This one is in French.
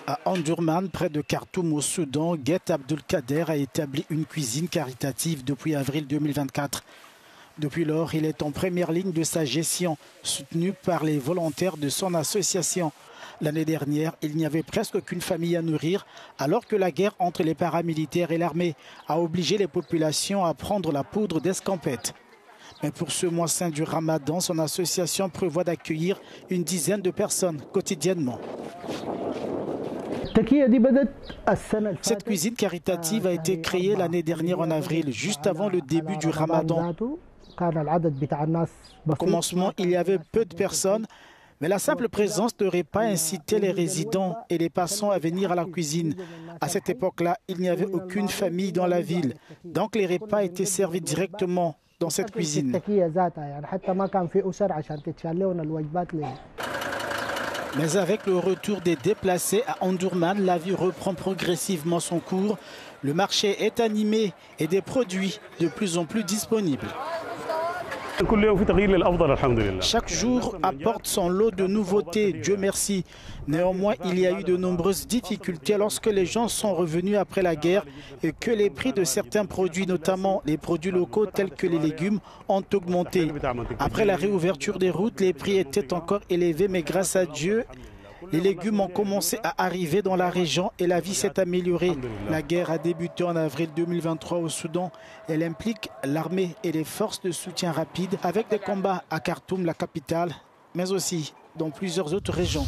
À Omdurman, près de Khartoum au Soudan, Guet Abdelkader a établi une cuisine caritative depuis avril 2024. Depuis lors, il est en première ligne de sa gestion, soutenu par les volontaires de son association. L'année dernière, il n'y avait presque aucune famille à nourrir, alors que la guerre entre les paramilitaires et l'armée a obligé les populations à prendre la poudre d'escampette. Mais pour ce mois saint du Ramadan, son association prévoit d'accueillir une dizaine de personnes quotidiennement. Cette cuisine caritative a été créée l'année dernière en avril, juste avant le début du Ramadan. Au commencement, il y avait peu de personnes, mais la simple présence de repas incitait les résidents et les passants à venir à la cuisine. À cette époque-là, il n'y avait aucune famille dans la ville, donc les repas étaient servis directement dans cette cuisine. Mais avec le retour des déplacés à Omdurman, la vie reprend progressivement son cours. Le marché est animé et des produits de plus en plus disponibles. Chaque jour apporte son lot de nouveautés, Dieu merci. Néanmoins, il y a eu de nombreuses difficultés lorsque les gens sont revenus après la guerre et que les prix de certains produits, notamment les produits locaux tels que les légumes, ont augmenté. Après la réouverture des routes, les prix étaient encore élevés, mais grâce à Dieu, les légumes ont commencé à arriver dans la région et la vie s'est améliorée. La guerre a débuté en avril 2023 au Soudan. Elle implique l'armée et les forces de soutien rapide avec des combats à Khartoum, la capitale, mais aussi dans plusieurs autres régions.